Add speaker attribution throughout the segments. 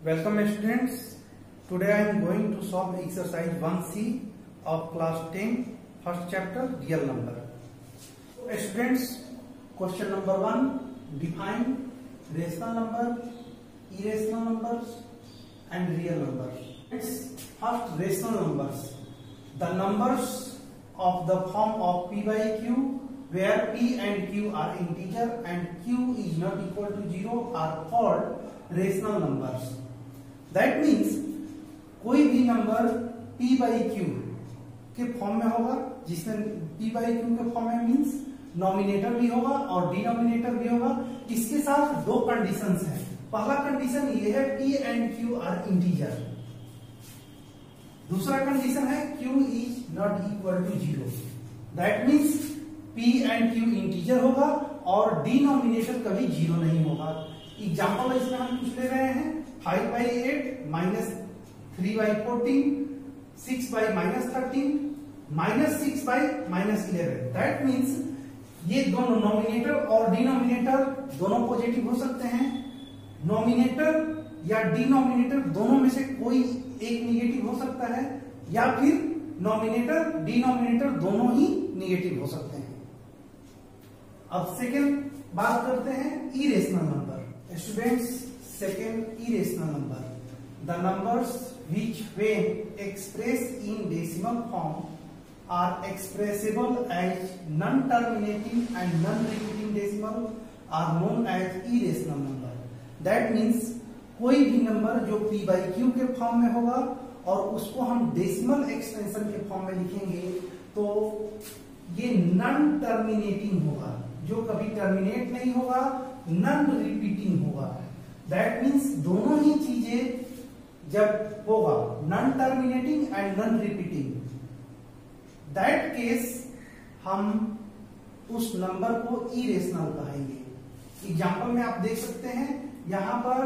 Speaker 1: Welcome students. Today I am going to solve exercise 1C of class 10 first chapter real number. So, students, question number 1, define rational number, irrational numbers and real numbers. First, rational numbers. The numbers of the form of p by q where p and q are integer and q is not equal to 0 are called rational numbers. That means कोई भी number p by q के form में होगा, जिसमें p by q के form में means nominator भी होगा और डिनोमिनेटर भी होगा। इसके साथ दो कंडीशंस हैं। पहला कंडीशन ये है p and q are integer. दूसरा कंडीशन है q is not equal to 0। That means p and q integer होगा और डिनोमिनेटर कभी 0 नहीं होगा। एग्जांपल इसमें हम कुछ ले रहे हैं 5 by 8 minus 3 by 14, 6 by minus 13, minus 6 by minus 11. That means ये दोनों नॉमिनेटर और डिनोमिनेटर दोनों पॉजिटिव हो सकते हैं। नॉमिनेटर या डिनोमिनेटर दोनों में से कोई एक निगेटिव हो सकता है या फिर नॉमिनेटर डिनोमिनेटर दोनों ही निगेटिव हो सकते हैं। अब सेकेंड बात करते हैं irrational number. Students, second irrational number, the numbers which when expressed in decimal form are expressible as non-terminating and non-repeating decimal are known as irrational number. That means कोई भी नंबर जो p by q के form में होगा और उसको हम decimal extension के फॉर्म में लिखेंगे तो ये नॉन टर्मिनेटिंग होगा, जो कभी टर्मिनेट नहीं होगा, नॉन रिपीटिंग होगा। दैट मीन्स दोनों ही चीजें जब होगा non terminating and non repeating, that case हम उस नंबर को इरेशनल कहेंगे। एग्जांपल में आप देख सकते हैं यहां पर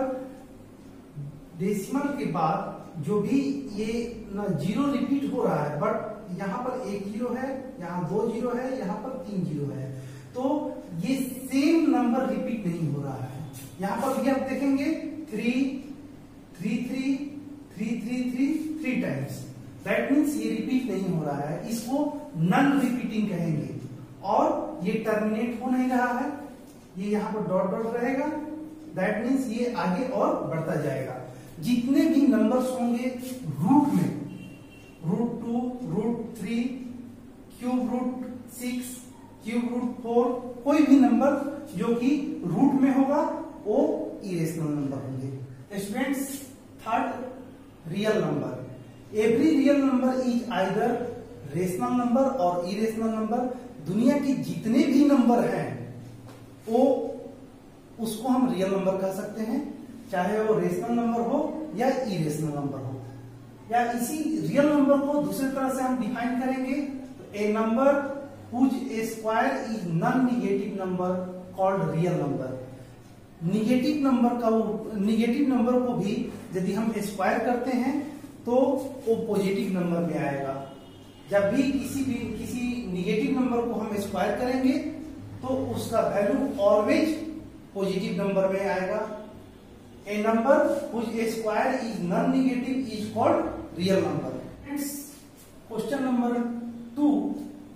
Speaker 1: डेसिमल के बाद जो भी ये जीरो रिपीट हो रहा है, बट यहां पर एक जीरो है, यहां दो जीरो है, यहां पर तीन जीरो है, तो ये सेम नंबर रिपीट नहीं हो रहा है। यहां पर भी आप देखेंगे 3 3 3 3 3 3 3 टाइम्स। दैट मीन्स ये रिपीट नहीं हो रहा है, इसको नॉन रिपीटिंग कहेंगे। और ये टर्मिनेट हो नहीं रहा है, ये यहां पर डॉट डॉट रहेगा। दैट मीन्स ये आगे और बढ़ता जाएगा। जितने भी नंबर्स होंगे रूट में, root 2, root 3, cube root 6, cube root 4, कोई भी नंबर जो कि रूट में होगा वो इरेशनल नंबर होंगे। Students, third real number. Every real number is either rational number और इरेशनल नंबर। दुनिया के जितने भी नंबर हैं वो उसको हम रियल नंबर कह सकते हैं, चाहे वो रेशनल नंबर हो या इरेशनल नंबर हो। या इसी रियल नंबर को दूसरी तरह से हम डिफाइन करेंगे तो a number whose a square is non-negative number called real number। Negative number को भी यदि हम स्क्वायर करते हैं तो वो पॉजिटिव नंबर में आएगा। जब भी किसी निगेटिव नंबर को हम स्क्वायर करेंगे तो उसका वैल्यू ऑलवेज पॉजिटिव नंबर में आएगा। A number whose a square is non-negative is called real number। Question number 2,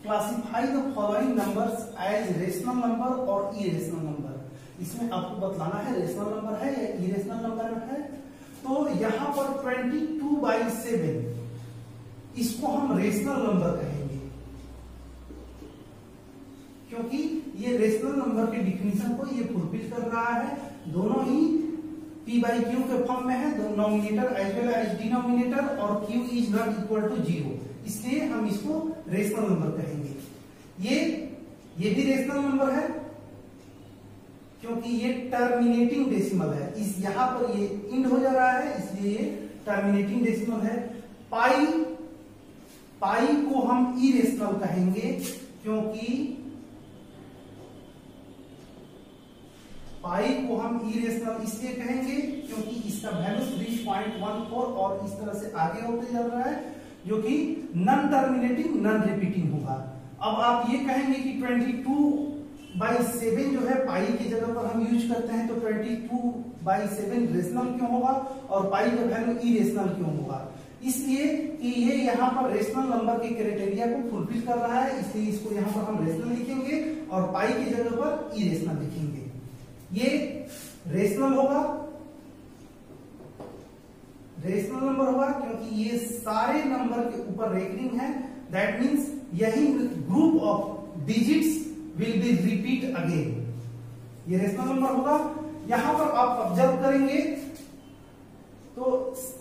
Speaker 1: classify the following numbers as rational number और इरेशनल नंबर। इसमें आपको बतलाना है रेशनल नंबर है या इरेशनल नंबर है। तो यहां पर 22/7 इसको हम रेशनल नंबर कहेंगे, क्योंकि ये रेशनल नंबर के डिफिनीशन को ये फुलफिल कर रहा है। दोनों ही p by q के फॉर्म में है, numerator as well as denominator, और q is not equal to 0, इसलिए हम इसको रेशनल नंबर कहेंगे। ये भी रेशनल नंबर है क्योंकि ये टर्मिनेटिंग डेसिमल है। इस यहां पर ये इंड हो जा रहा है, इसलिए ये टर्मिनेटिंग डेसिमल है। पाई को हम इरेशनल कहेंगे क्योंकि पाई को हम इरेशनल इसलिए कहेंगे क्योंकि इसका वैल्यू 3.14 और इस तरह से आगे होते जा रहा है, जो कि नॉन टर्मिनेटिंग नॉन रिपीटिंग होगा। अब आप ये कहेंगे कि 22/7 जो है पाई की जगह पर हम यूज करते हैं, तो 22 बाई 7 रेशनल क्यों होगा और पाई का वैल्यू इरेशनल क्यों होगा? इसलिए कि ये यहाँ पर रेशनल नंबर के क्राइटेरिया को फुलफिल कर रहा है, इसलिए इसको यहाँ पर हम रेशनल लिखेंगे और पाई की जगह पर इरेशनल लिखेंगे। ये रेशनल होगा, रेशनल नंबर होगा क्योंकि ये सारे नंबर के ऊपर रेकरिंग है। दैट मीन्स यही group of digits will be repeat again. ये रेशनल नंबर होगा। यहां पर आप ऑब्जर्व करेंगे तो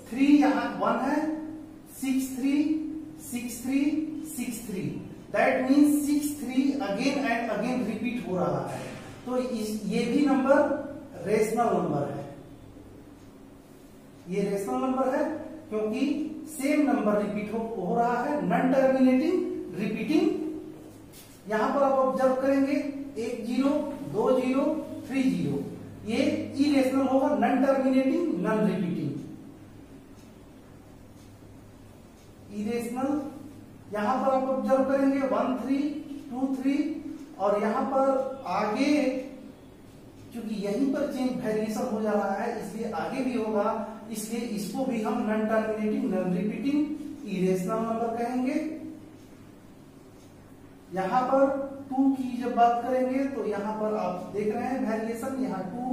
Speaker 1: 3 यहां 1 है, 6 3 6 3 6 3, that means 6 3 again and again repeat हो रहा है। तो ये भी नंबर रेशनल नंबर है, ये रेशनल नंबर है क्योंकि सेम नंबर रिपीट हो रहा है, नॉन टर्मिनेटिंग रिपीटिंग। यहां पर आप ऑब्जर्व करेंगे 1 0 2 0 3 0, ये इरेशनल होगा, non terminating non repeating. Irrational यहां पर आप ऑब्जर्व करेंगे 1 3 2 3, और यहां पर आगे क्योंकि यहीं पर चेंज वेरिएशन हो जा रहा है इसलिए आगे भी होगा, इसलिए इसको भी हम non terminating non repeating irrational number कहेंगे। यहां पर 2 की जब बात करेंगे तो यहां पर आप देख रहे हैं वेरिएशन, यहाँ 2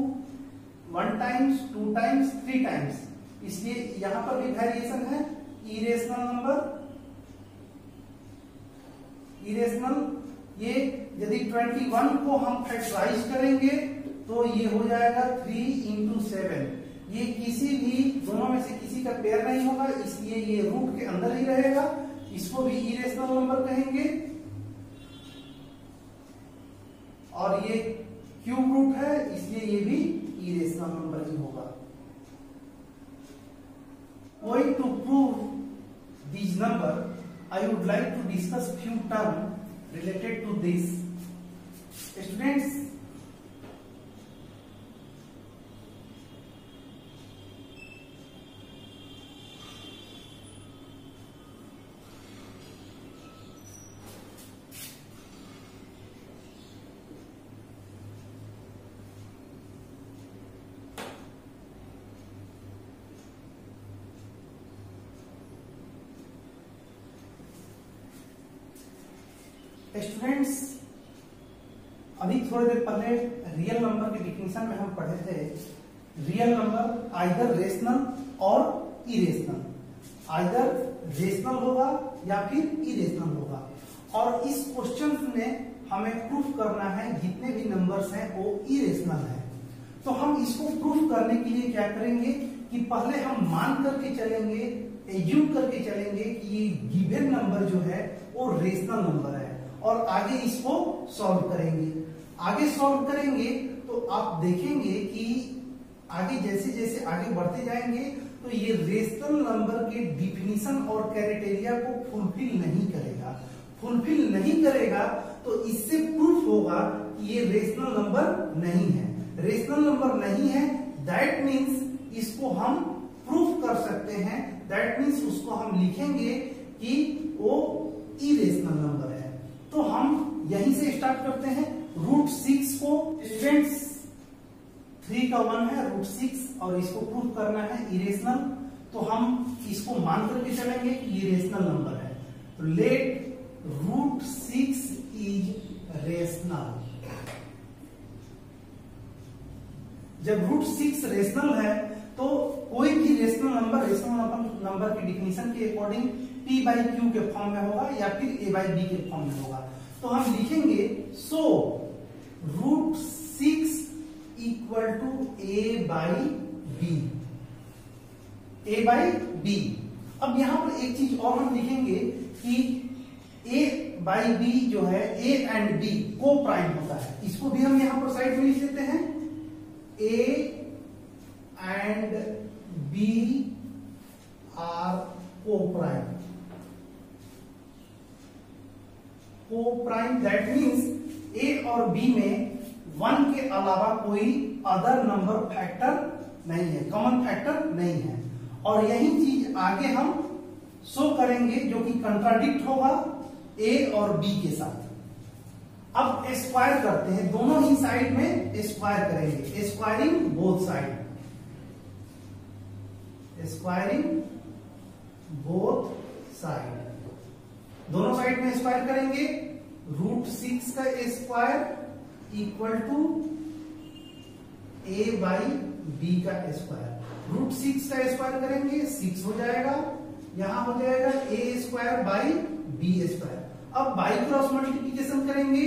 Speaker 1: 1 टाइम्स 2 टाइम्स 3 टाइम्स, इसलिए यहां पर भी वेरिएशन है। इरेशनल नंबर, इरेशनल ये यदि 21 को हम फैक्टराइज करेंगे तो ये हो जाएगा 3 into 7, ये किसी भी दोनों में से किसी का पेयर नहीं होगा, इसलिए ये रूट के अंदर ही रहेगा, इसको भी इरेशनल नंबर कहेंगे। और ये क्यूब रूट है इसलिए ये भी इरेशनल नंबर ही होगा। Going to prove these number, I would like to discuss few terms related to this. Students, students अभी थोड़ी देर पहले रियल नंबर के डिफिनेशन में हम पढ़े थे, रियल नंबर आइदर रेशनल और इरेशनल, आइदर रेशनल होगा या फिर इरेशनल होगा। और इस क्वेश्चन में हमें प्रूफ करना है जितने भी नंबर्स हैं वो इरेशनल है। तो हम इसको प्रूफ करने के लिए क्या करेंगे कि पहले हम मान करके चलेंगे, एज्यूम करके चलेंगे कि ये गिवन नंबर जो है वो रेशनल नंबर है, और आगे इसको सॉल्व करेंगे। आगे सॉल्व करेंगे तो आप देखेंगे कि आगे जैसे जैसे आगे बढ़ते जाएंगे तो ये रेशनल नंबर के डिफिनीशन और क्राइटेरिया को फुलफिल नहीं करेगा। फुलफिल नहीं करेगा तो इससे प्रूफ होगा कि ये रेशनल नंबर नहीं है। रेशनल नंबर नहीं है, दैट मीन्स इसको हम प्रूफ कर सकते हैं, दैट मीन्स उसको हम लिखेंगे कि वो इरेशनल नंबर है। तो हम यहीं से स्टार्ट करते हैं। √6 को स्टूडेंट्स 3 का 1 है √6 और इसको प्रूफ करना है इरेशनल, तो हम इसको मान करके चलेंगे कि ये रेशनल नंबर है। तो लेट √6 इज रेशनल। जब √6 रेशनल है तो कोई भी रेशनल नंबर की डिफिनीशन के अकॉर्डिंग p/q के फॉर्म में होगा या फिर a/b के फॉर्म में होगा। तो हम लिखेंगे सो √6 इक्वल टू a/b, a/b। अब यहां पर एक चीज और हम लिखेंगे कि a/b जो है a एंड b को प्राइम होता है, इसको भी हम यहां पर साइड में लिख लेते हैं। a एंड b आर को प्राइम, को प्राइम दैट मीन्स ए और बी में 1 के अलावा कोई अदर नंबर फैक्टर नहीं है, कॉमन फैक्टर नहीं है। और यही चीज आगे हम शो करेंगे जो कि कंट्राडिक्ट होगा ए और बी के साथ। अब स्क्वायर करते हैं, दोनों ही साइड में स्क्वायर करेंगे, squaring both side. Squaring both side, दोनों साइड में स्क्वायर करेंगे। √6 का square equal to a by b का स्क्वायर। √6 का स्क्वायर करेंगे 6 हो जाएगा, यहां हो जाएगा a square by b square. अब बाई क्रॉस मल्टीप्लीकेशन करेंगे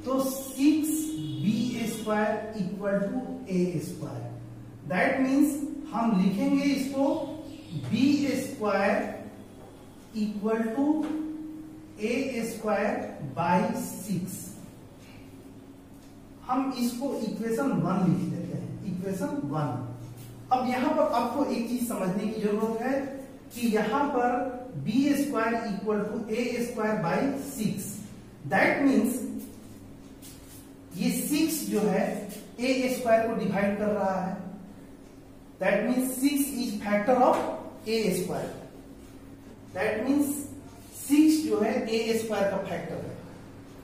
Speaker 1: तो 6b square equal to a square. That means हम लिखेंगे इसको b square equal to a square by 6। हम इसको इक्वेशन 1 लिख देते हैं, इक्वेशन 1। अब यहां पर आपको एक चीज समझने की जरूरत है कि यहां पर b square equal to a square by 6। That means ये 6 जो है a स्क्वायर को डिवाइड कर रहा है। That means 6 is factor of a square. That means 6 जो है a स्क्वायर का फैक्टर है।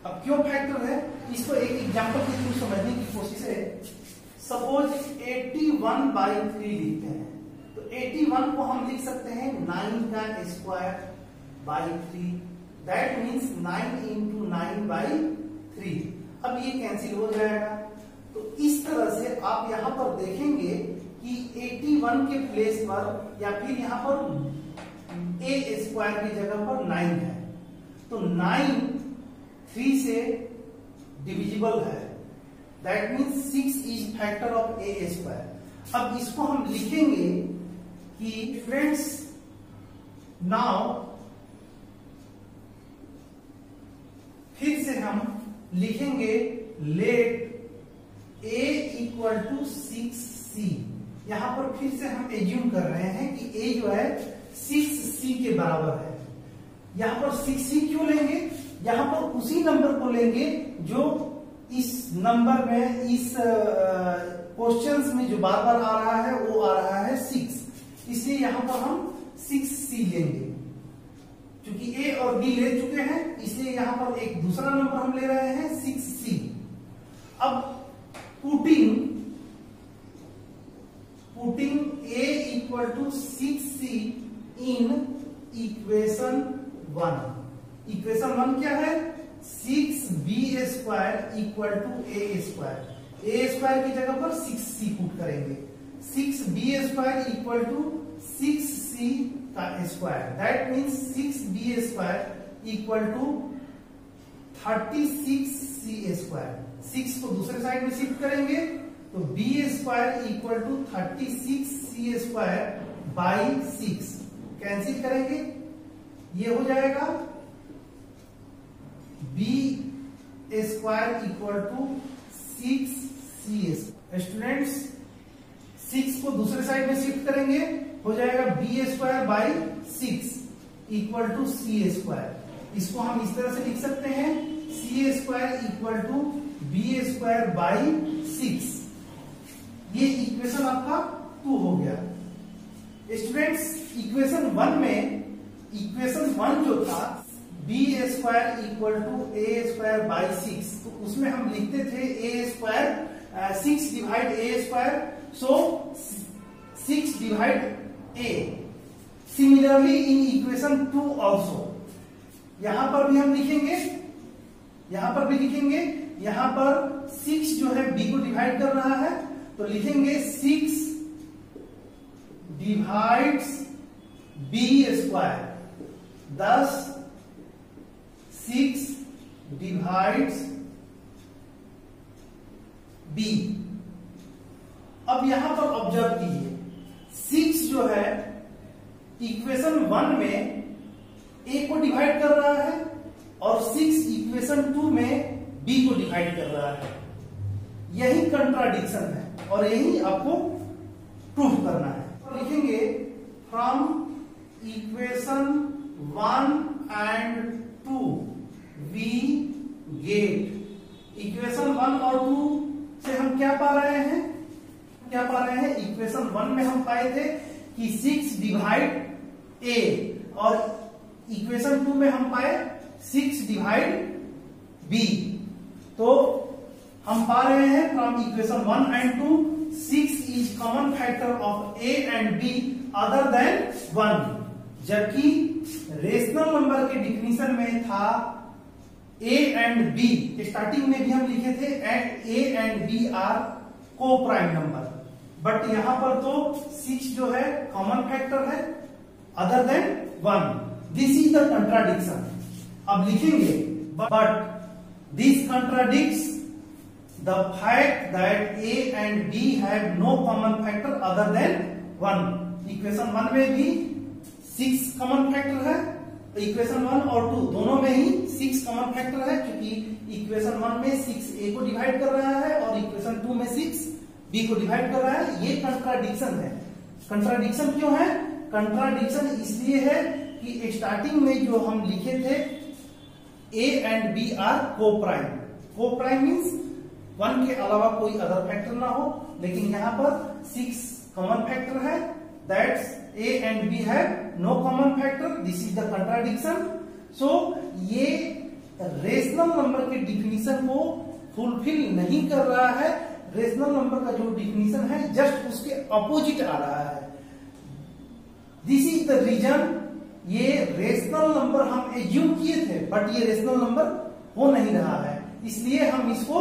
Speaker 1: अब क्यों फैक्टर है, इसको एक एग्जांपल के थ्रू समझने की कोशिश है। सपोज 81 बाई 3 लिखते हैं, तो 81 को हम लिख सकते हैं 9 का square by 3। That means 9 into 9 by 3। अब ये कैंसिल हो जाएगा। तो इस तरह से आप यहां पर देखेंगे कि 81 के प्लेस पर या फिर यहां पर a स्क्वायर की जगह पर 9 है, तो 9 3 से डिविजिबल है। That means 6 is factor of a square. अब इसको हम लिखेंगे कि फ्रेंड्स नाउ फिर से हम लिखेंगे late a equal to 6c। यहां पर फिर से हम एज्यूम कर रहे हैं कि a जो है 6c के बराबर है। यहां पर 6c क्यों लेंगे, यहां पर उसी नंबर को लेंगे जो इस नंबर में, इस क्वेश्चंस में जो बार बार आ रहा है वो आ रहा है 6, इसलिए यहां पर हम 6c लेंगे। क्योंकि a और b ले चुके हैं इसलिए यहां पर एक दूसरा नंबर हम ले रहे हैं 6c। अब putting a equal to 6c in equation 1। Equation 1 क्या है, 6b square equal to a square. a square की जगह पर 6c पुट करेंगे। 6b square equal to 6c का square. That means 6b square equal to 36c square. 6 को दूसरे side में शिफ्ट करेंगे तो b square equal to 36c square by 6। Cancel करेंगे, ये हो जाएगा b square equal to 6c। Students 6 को दूसरे साइड में शिफ्ट करेंगे, हो जाएगा b square by 6 equal to c square. इसको हम इस तरह से लिख सकते हैं c square equal to b square by 6। ये इक्वेशन आपका 2 हो गया। स्टूडेंट्स इक्वेशन 1 में, इक्वेशन 1 जो था b square equal to a square by 6, तो उसमें हम लिखते थे a square 6 divide a square, so 6 divide a। Similarly in equation 2 also, यहां पर भी हम लिखेंगे, यहां पर भी लिखेंगे। यहां पर 6 जो है b को डिवाइड कर रहा है तो लिखेंगे 6 divides b square, 10 6 divides b। अब यहां पर ऑब्जर्व कीजिए, 6 जो है इक्वेशन 1 में a को डिवाइड कर रहा है और 6 इक्वेशन 2 में b को डिवाइड कर रहा है। यही कंट्राडिक्शन है और यही आपको प्रूफ करना है। तो लिखेंगे from equation 1 and 2 we get. Equation 1 और 2 से हम क्या पा रहे हैं, इक्वेशन 1 में हम पाए थे कि 6 डिवाइड a और इक्वेशन 2 में हम पाए 6 डिवाइड b। तो हम पा रहे हैं from equation 1 and 2 6 is common factor of a and b, other than 1, जबकि रेशनल नंबर के डिफिनीशन में था ए एंड बी, स्टार्टिंग में भी हम लिखे थे a and b are coprime number, but यहां पर तो 6 जो है कॉमन फैक्टर है other than 1। This is the contradiction. अब लिखेंगे but this contradicts the fact that a and b have no common factor other than 1। Equation 1 में भी 6 कॉमन फैक्टर है, इक्वेशन 1 और 2 दोनों में ही 6 कॉमन फैक्टर है, क्योंकि इक्वेशन 1 में 6 ए को डिवाइड कर रहा है और इक्वेशन 2 में 6 बी को डिवाइड कर रहा है। ये कंट्राडिक्शन है। कंट्राडिक्शन क्यों है? कंट्राडिक्शन इसलिए है कि स्टार्टिंग में जो हम लिखे थे ए एंड बी आर को प्राइम, को प्राइम मीन्स 1 के अलावा कोई अदर फैक्टर ना हो, लेकिन यहां पर 6 कॉमन फैक्टर है, that's A and B have no common factor. This is the contradiction. So ये रेशनल नंबर के डिफिनीशन को फुलफिल नहीं कर रहा है। रेशनल नंबर का जो डिफिनीशन है जस्ट उसके अपोजिट आ रहा है। This is the reason. ये रेशनल नंबर हम एज्यूम किए थे, बट ये रेशनल नंबर हो नहीं रहा है, इसलिए हम इसको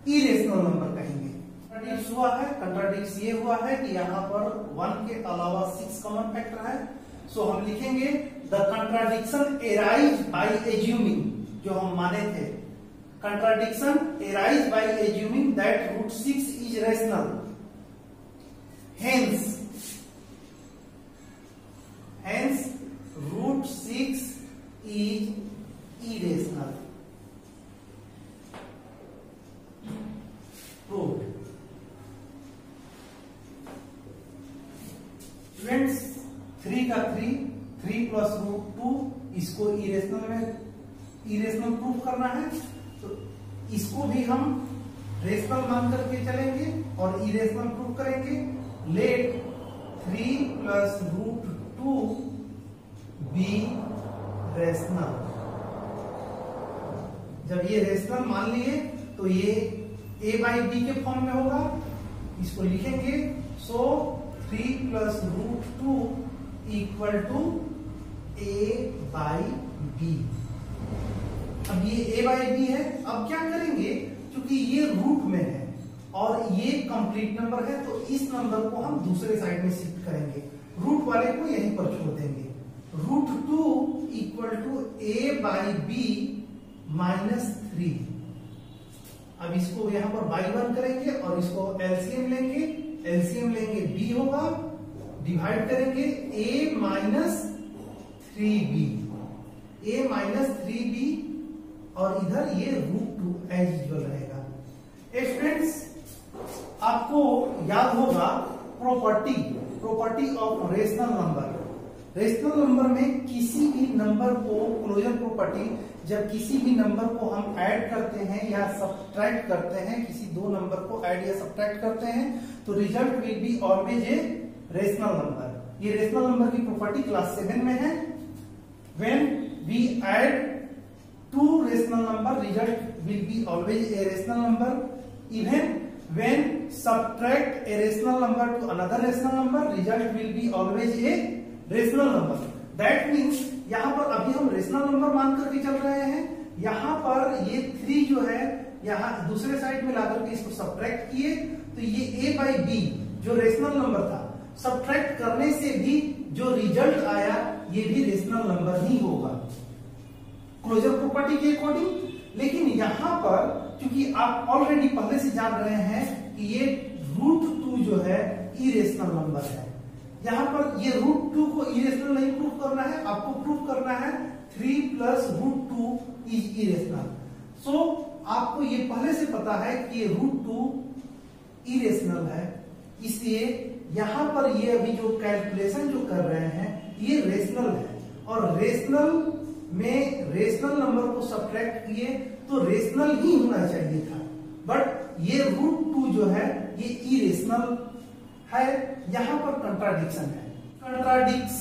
Speaker 1: इरेशनल नंबर कहेंगे। कंट्राडिक्स हुआ है, कंट्राडिक्स ये हुआ है कि यहाँ पर 1 के अलावा 6 कॉमन फैक्टर है। सो हम लिखेंगे the contradiction arise by assuming, जो हम माने थे, contradiction arise by assuming that root 6 is rational, hence root 6 is irrational. Proved. Students 3 का 3 प्लस रूट 2, इसको इरेशनल प्रूफ करना है, तो इसको भी हम रेशनल मान करके चलेंगे और इरेशनल प्रूफ करेंगे। Let 3 plus root 2 be rational. जब ये रेशनल मान लिए तो ये a बाई बी के फॉर्म में होगा, इसको लिखेंगे। So 3 plus root 2 equal to a by b. अब ये a बाई बी है। अब क्या करेंगे, क्योंकि ये रूट में है और ये कंप्लीट नंबर है, तो इस नंबर को हम दूसरे साइड में शिफ्ट करेंगे, रूट वाले को यहीं पर छोड़ देंगे। Root 2 equal to a by b minus 3। अब इसको यहां पर बाई 1 करेंगे और इसको एलसीएम लेंगे, b होगा, डिवाइड करेंगे a माइनस 3b, और इधर ये रूट 2 एज यूजुअल रहेगा। स्टूडेंट्स आपको याद होगा property of rational number. Rational number में किसी भी नंबर को, क्लोजर प्रॉपर्टी, जब किसी भी नंबर को हम ऐड करते हैं या सब्ट्रैक्ट करते हैं, किसी दो नंबर को ऐड या सब्ट्रैक्ट करते हैं, तो result will be always a rational number. ये रेशनल नंबर की प्रॉपर्टी क्लास 7 में है। When we add 2 rational number, result will be always a rational number. Even when subtract a rational number to another rational number, result will be always a rational number. That means यहाँ पर अभी हम rational number मान करके चल रहे हैं, यहाँ पर ये 3 जो है यहाँ दूसरे साइड में लाकर के इसको सब्ट्रैक्ट किए, तो ये a बाई बी जो रेशनल नंबर था, सब्ट्रैक्ट करने से भी जो रिजल्ट आया ये भी रेशनल नंबर ही होगा क्लोजर प्रॉपर्टी के अकॉर्डिंग। लेकिन यहाँ पर क्योंकि आप ऑलरेडी पहले से जान रहे हैं कि ये रूट 2 जो है इरेशनल नंबर है, यहाँ पर ये रूट 2 को इरेशनल नहीं प्रूफ करना है, आपको प्रूफ करना है 3 प्लस रूट 2 इज इरेशनल। सो आपको ये पहले से पता है कि ये रूट 2 इरेशनल है, इसलिए यहाँ पर ये अभी जो कैलकुलेशन जो कर रहे हैं ये रेशनल है, और रेशनल में रेशनल नंबर को सब्ट्रैक्ट किए तो रेशनल ही होना चाहिए था, बट ये रूट 2 जो है ये इरेशनल है। यहां पर कंट्राडिक्शन है, contradicts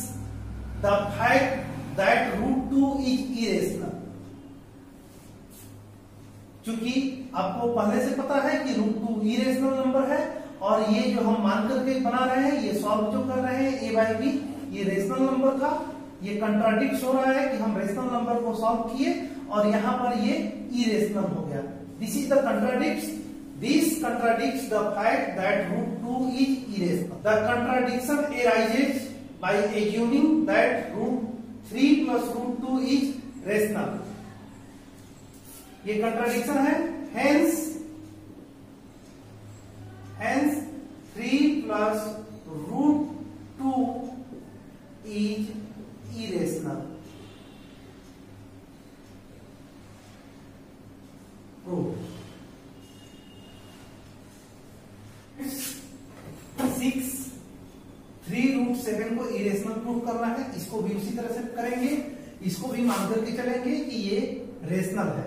Speaker 1: the fact that root 2 is irrational. क्योंकि आपको पहले से पता है कि रूट 2 इरेशनल नंबर है और ये जो हम मान करके बना रहे हैं, ये सॉल्व जो कर रहे हैं a बाई बी, ये रेशनल नंबर था, ये कंट्राडिक्ट हो रहा है कि हम रेशनल नंबर को सॉल्व किए और यहाँ पर ये इरेशनल हो गया। This is the contradicts, this contradicts the fact that root 2 is irrational. The contradiction arises by assuming that root 3 plus root 2 is rational. ये कंट्राडिक्शन है, hence 3 plus root 2 is irrational. Proof. 6 3 root 7 को irrational proof करना है, इसको भी उसी तरह से करेंगे, इसको भी मान करके चलेंगे कि ये रेशनल है।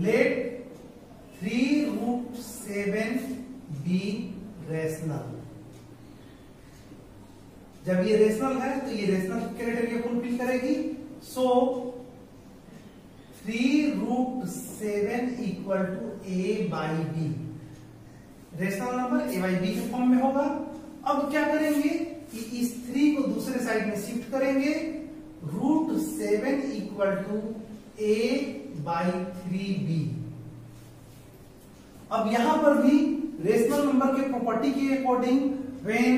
Speaker 1: Let 3 root 7 be rational. जब ये रेशनल है तो ये रेशनल क्राइटेरिया फुलफिल करेगी। So 3 root 7 equal to a by b, rational number a by b के फॉर्म में होगा। अब क्या करेंगे कि इस 3 को दूसरे साइड में शिफ्ट करेंगे, root 7 equal to a by 3b। अब यहां पर भी रेशनल नंबर के प्रॉपर्टी के according when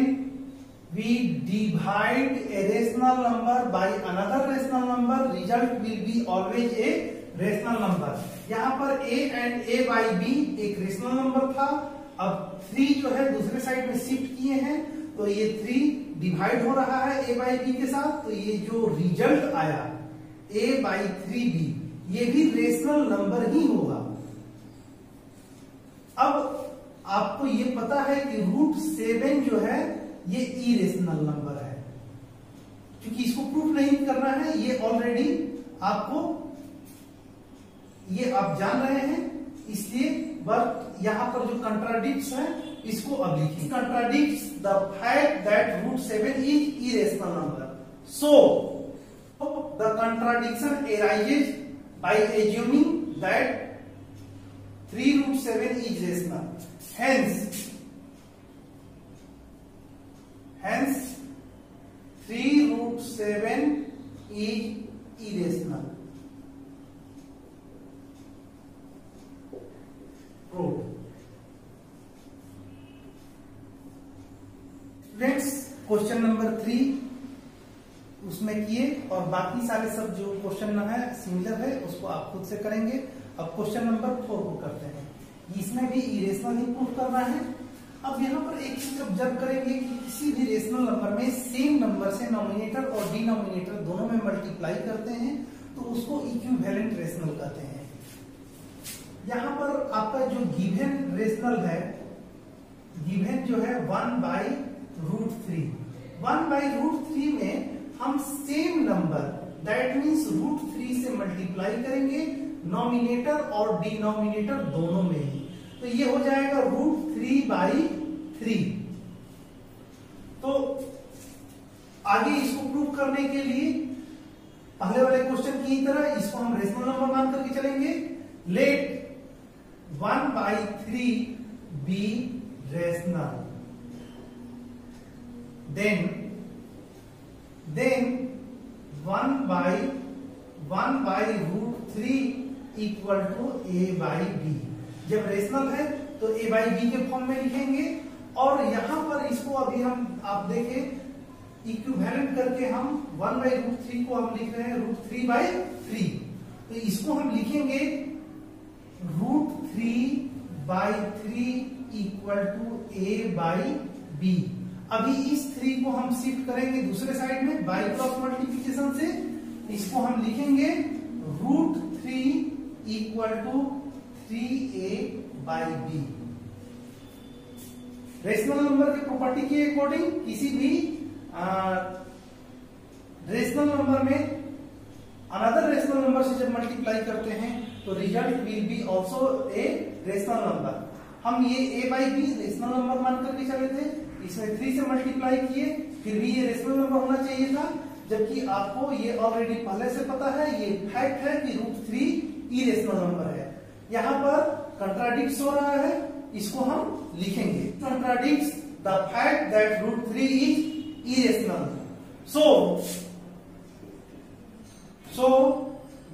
Speaker 1: we divide a rational number by another rational number, result will be always a rational number. यहां पर a and a by b एक rational number था, अब 3 जो है दूसरे साइड में शिफ्ट किए हैं तो ये 3 डिवाइड हो रहा है a बाई बी के साथ, तो ये जो रिजल्ट आया a बाई 3b ये भी रेशनल नंबर ही होगा। अब आपको ये पता है कि रूट 7 जो है ये इरेशनल नंबर है, क्योंकि इसको प्रूफ नहीं करना है, ये ऑलरेडी आपको ये आप जान रहे हैं, इसलिए बट यहां पर जो कंट्राडिक्ट्स है इसको अब लिखिए। Contradicts the fact that root 7 is irrational number. So the contradiction arises by assuming that 3 root 7 is rational. Hence 3 root 7 is irrational. Proof. Next question number 3 उसमें किए और बाकी सारे सब जो क्वेश्चन है सिमिलर है उसको आप खुद से करेंगे। अब क्वेश्चन नंबर 4 को करते हैं, इसमें भी इरेशनल ही प्रूफ करना है। अब यहाँ पर एक चीज ऑब्जर्व करेंगे कि किसी भी रेशनल नंबर में सेम नंबर से नॉमिनेटर और डिनोमिनेटर दोनों में मल्टीप्लाई करते हैं तो उसको इक्विवेलेंट रेशनल कहते हैं। यहाँ पर आपका जो गिवन रेशनल है, गिवन जो है 1 बाई रूट 3, 1 बाई रूट 3 में हम same number that means root 3 से मल्टीप्लाई करेंगे नॉमिनेटर और डिनोमिनेटर दोनों में ही, तो ये हो जाएगा रूट 3 बाई 3। तो आगे इसको प्रूव करने के लिए पहले वाले क्वेश्चन की तरह इसको हम रेशनल नंबर मान करके चलेंगे। Let 1 by 3 be rational, then 1 by root 3 equal to a by b. जब रेशनल है तो a बाई बी के फॉर्म में लिखेंगे और यहां पर इसको अभी हम आप देखें इक्विवेलेंट करके हम 1 बाई रूट 3 को हम लिख रहे हैं रूट 3 बाई 3, तो इसको हम लिखेंगे root 3 by 3 equal to a by b. अभी इस 3 को हम शिफ्ट करेंगे दूसरे साइड में बाई क्रॉस मल्टीप्लिकेशन से, इसको हम लिखेंगे root 3 equal to 3a by b. Rational number के प्रॉपर्टी के अकॉर्डिंग किसी भी रेशनल नंबर में अनदर रेशनल नंबर से जब मल्टीप्लाई करते हैं तो result will be also a rational number. हम ये a by b rational number मान करके चले थे, इसमें 3 से मल्टीप्लाई किए, फिर भी ये रेशनल नंबर होना चाहिए था, जबकि आपको ये ऑलरेडी पहले से पता है, ये फैक्ट है कि रूट 3 इरेशनल नंबर है। यहाँ पर कंट्राडिक्ट हो रहा है इसको हम लिखेंगे। Contradicts the fact that √3 is irrational. So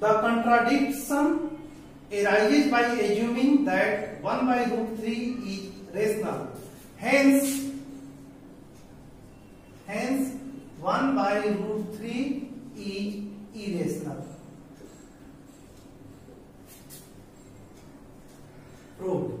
Speaker 1: the contradiction arises by assuming that 1 by √3 is rational. Hence 1 by √3 is irrational. Proved.